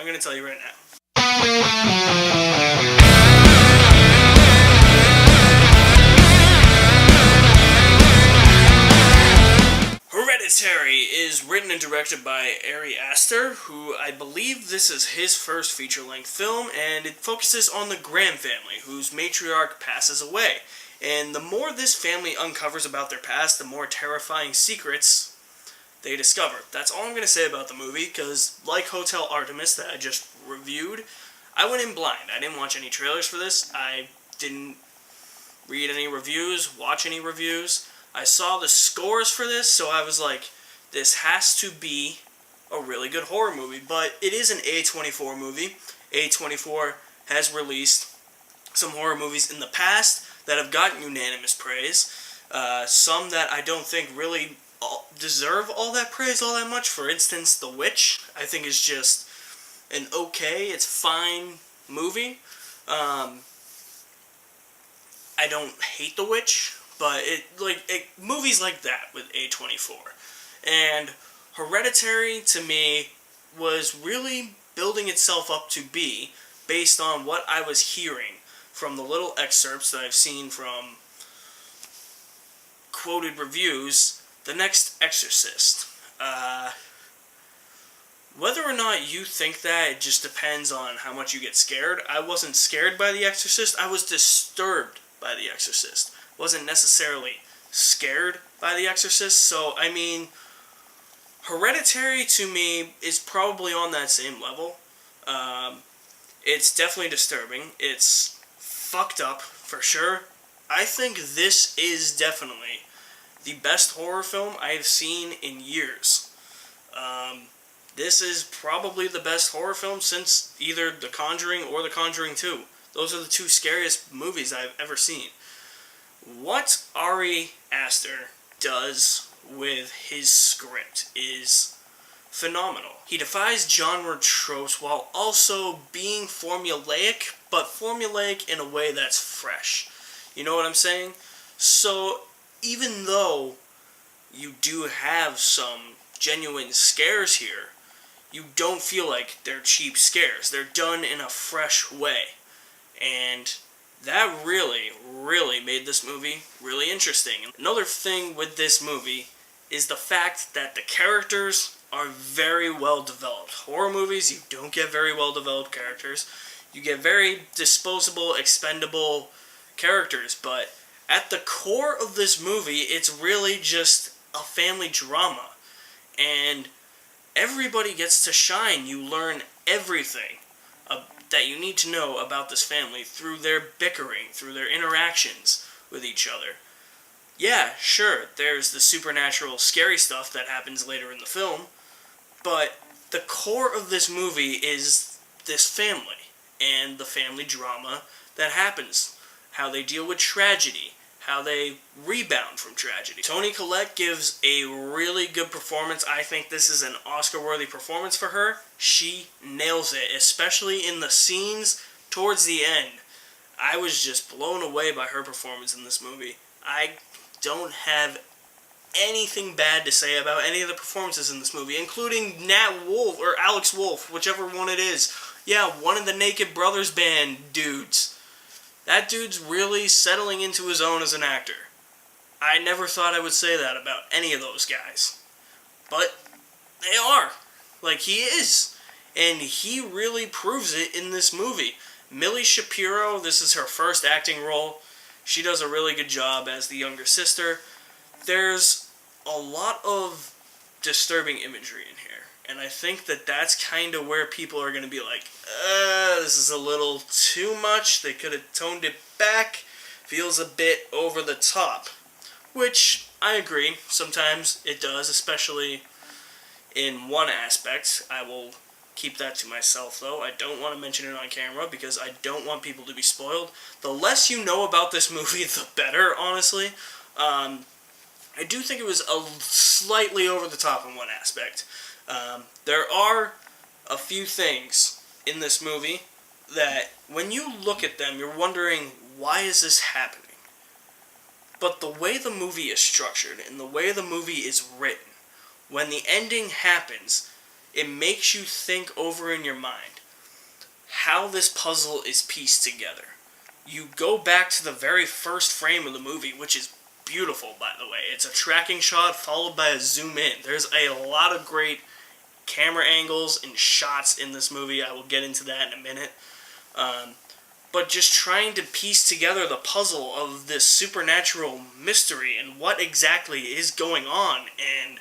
I'm going to tell you right now. Hereditary is written and directed by Ari Aster, who I believe this is his first feature-length film, and it focuses on the Graham family, whose matriarch passes away. And the more this family uncovers about their past, the more terrifying secrets they discover. That's all I'm going to say about the movie, because like Hotel Artemis that I just reviewed, I went in blind. I didn't watch any trailers for this. I didn't read any reviews, watch any reviews. I saw the scores for this, so I was like, this has to be a really good horror movie. But it is an A24 movie. A24 has released some horror movies in the past that have gotten unanimous praise. Some that I don't think really deserve all that praise all that much. For instance, The Witch, I think is just an it's fine movie. I don't hate The Witch, but movies like that with A24. And Hereditary, to me, was really building itself up to be based on what I was hearing from the little excerpts that I've seen from quoted reviews, the next Exorcist. Whether or not you think that, it just depends on how much you get scared. I wasn't scared by The Exorcist, I was disturbed by The Exorcist. Wasn't necessarily scared by The Exorcist, so, I mean, Hereditary, to me, is probably on that same level. It's definitely disturbing. It's fucked up, for sure. I think this is definitely the best horror film I have seen in years. This is probably the best horror film since either The Conjuring or The Conjuring 2. Those are the two scariest movies I've ever seen. What Ari Aster does with his script is phenomenal. He defies genre tropes while also being formulaic, but formulaic in a way that's fresh. You know what I'm saying? So, even though you do have some genuine scares here, you don't feel like they're cheap scares. They're done in a fresh way. And that really, really made this movie really interesting. Another thing with this movie is the fact that the characters are very well developed. Horror movies, you don't get very well developed characters. You get very disposable, expendable characters, but at the core of this movie, it's really just a family drama. And everybody gets to shine. You learn everything that you need to know about this family through their bickering, through their interactions with each other. Yeah, sure, there's the supernatural scary stuff that happens later in the film, but the core of this movie is this family and the family drama that happens, how they deal with tragedy, how they rebound from tragedy. Toni Collette gives a really good performance. I think this is an Oscar-worthy performance for her. She nails it, especially in the scenes towards the end. I was just blown away by her performance in this movie. I don't have anything bad to say about any of the performances in this movie, including Nat Wolff, or Alex Wolff, whichever one it is. Yeah, one of the Naked Brothers band dudes. That dude's really settling into his own as an actor. I never thought I would say that about any of those guys. But they are. Like, he is. And he really proves it in this movie. Millie Shapiro, this is her first acting role. She does a really good job as the younger sister. There's a lot of disturbing imagery in here. And I think that that's kind of where people are going to be like, this is a little too much. They could have toned it back. Feels a bit over the top. Which, I agree, sometimes it does, especially in one aspect. I will keep that to myself, though. I don't want to mention it on camera because I don't want people to be spoiled. The less you know about this movie, the better, honestly. I do think it was slightly over the top in one aspect. There are a few things in this movie that, when you look at them, you're wondering, why is this happening? But the way the movie is structured, and the way the movie is written, when the ending happens, it makes you think over in your mind how this puzzle is pieced together. You go back to the very first frame of the movie, which is beautiful, by the way. It's a tracking shot followed by a zoom in. There's a lot of great camera angles and shots in this movie. I will get into that in a minute. But just trying to piece together the puzzle of this supernatural mystery and what exactly is going on, and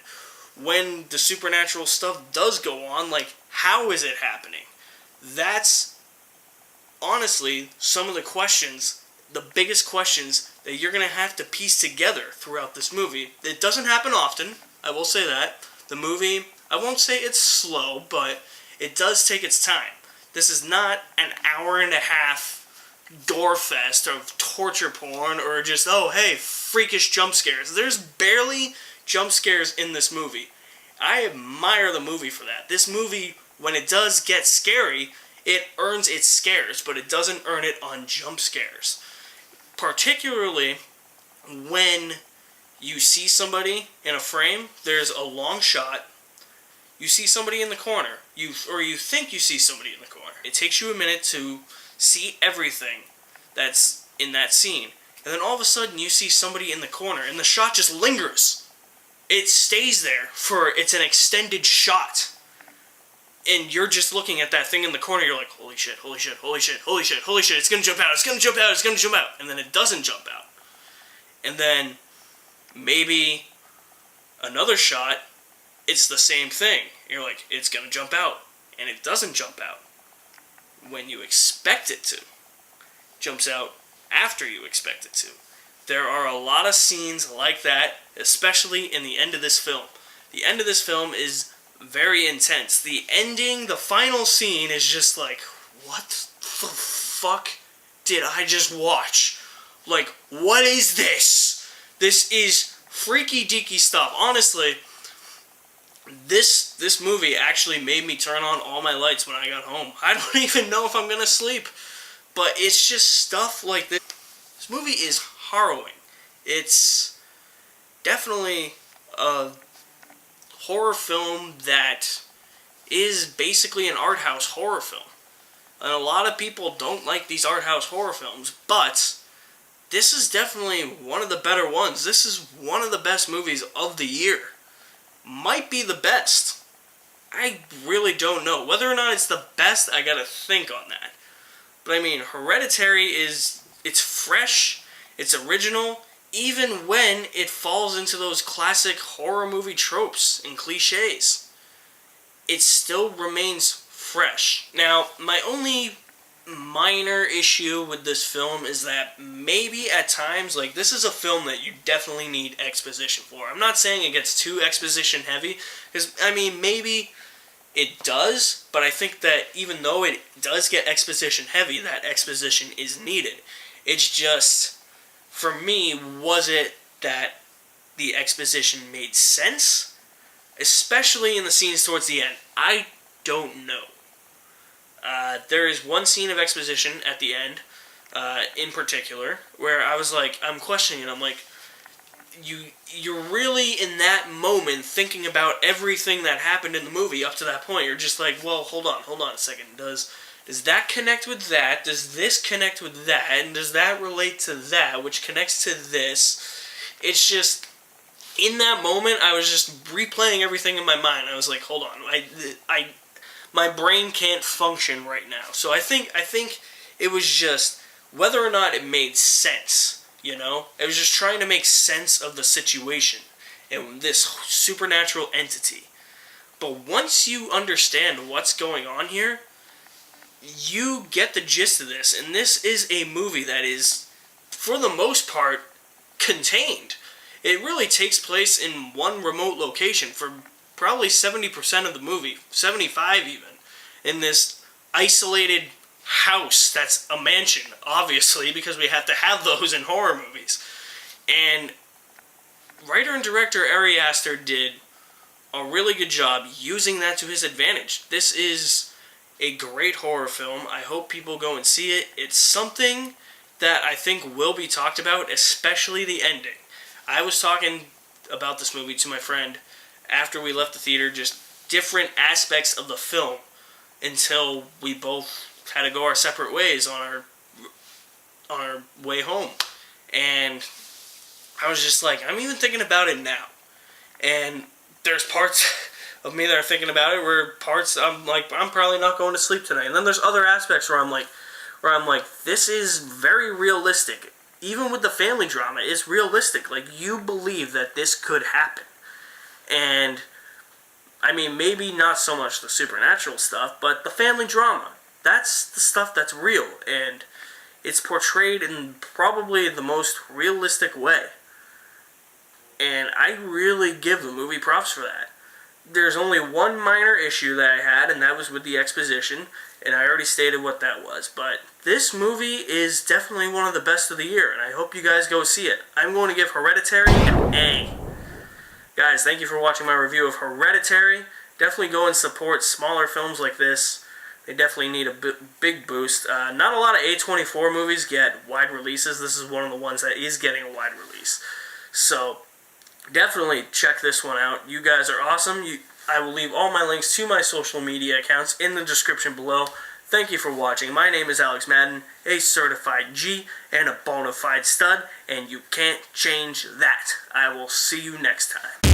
when the supernatural stuff does go on, like, how is it happening? That's honestly some of the questions, the biggest questions that you're going to have to piece together throughout this movie. It doesn't happen often, I will say that. The movie, I won't say it's slow, but it does take its time. This is not an hour and a half gore fest of torture porn or just, oh, hey, freakish jump scares. There's barely jump scares in this movie. I admire the movie for that. This movie, when it does get scary, it earns its scares, but it doesn't earn it on jump scares. Particularly when you see somebody in a frame, there's a long shot, you see somebody in the corner, you think you see somebody in the corner. It takes you a minute to see everything that's in that scene. And then all of a sudden you see somebody in the corner and the shot just lingers. It stays there it's an extended shot. And you're just looking at that thing in the corner, you're like, holy shit, holy shit, holy shit, holy shit, holy shit, it's gonna jump out, it's gonna jump out, it's gonna jump out. And then it doesn't jump out. And then maybe another shot, it's the same thing. You're like, it's gonna jump out. And it doesn't jump out when you expect it to. Jumps out after you expect it to. There are a lot of scenes like that, especially in the end of this film. The end of this film is very intense. The ending, the final scene is just like, what the fuck did I just watch? Like, what is this? This is freaky deaky stuff. Honestly, this movie actually made me turn on all my lights when I got home. I don't even know if I'm gonna sleep. But it's just stuff like this. This movie is harrowing. It's definitely a horror film that is basically an art house horror film. And a lot of people don't like these art house horror films, but this is definitely one of the better ones. This is one of the best movies of the year. Might be the best. I really don't know. Whether or not it's the best, I gotta think on that. But I mean, Hereditary it's fresh, it's original, even when it falls into those classic horror movie tropes and cliches. It still remains fresh. Now, my only minor issue with this film is that maybe at times, like, this is a film that you definitely need exposition for. I'm not saying it gets too exposition heavy, because, I mean, maybe it does, but I think that even though it does get exposition heavy, that exposition is needed. It's just, for me, was it that the exposition made sense? Especially in the scenes towards the end. I don't know. There is one scene of exposition at the end, in particular, where I was like, I'm questioning it. I'm like, you're really in that moment thinking about everything that happened in the movie up to that point. You're just like, well, hold on a second. Does that connect with that? Does this connect with that? And does that relate to that, which connects to this? It's just, in that moment, I was just replaying everything in my mind. I was like, hold on, my brain can't function right now. So I think it was just whether or not it made sense. You know, it was just trying to make sense of the situation and this supernatural entity. But once you understand what's going on here, you get the gist of this. And this is a movie that is, for the most part, contained. It really takes place in one remote location for probably 70% of the movie, 75 even, in this isolated house that's a mansion, obviously, because we have to have those in horror movies. And writer and director Ari Aster did a really good job using that to his advantage. This is a great horror film. I hope people go and see it. It's something that I think will be talked about, especially the ending. I was talking about this movie to my friend after we left the theater, just different aspects of the film until we both had to go our separate ways on our way home. And I was just like, I'm even thinking about it now. And there's parts of me that are thinking about it where parts I'm like, I'm probably not going to sleep tonight. And then there's other aspects where I'm like, this is very realistic. Even with the family drama, it's realistic. Like, you believe that this could happen. And, I mean, maybe not so much the supernatural stuff, but the family drama. That's the stuff that's real. And it's portrayed in probably the most realistic way. And I really give the movie props for that. There's only one minor issue that I had, and that was with the exposition, and I already stated what that was. But this movie is definitely one of the best of the year, and I hope you guys go see it. I'm going to give Hereditary an A. Guys, thank you for watching my review of Hereditary. Definitely go and support smaller films like this. They definitely need a big boost. Not a lot of A24 movies get wide releases. This is one of the ones that is getting a wide release. So, definitely check this one out. You guys are awesome. I will leave all my links to my social media accounts in the description below. Thank you for watching. My name is Alex Madden, a certified G and a bona fide stud, and you can't change that. I will see you next time.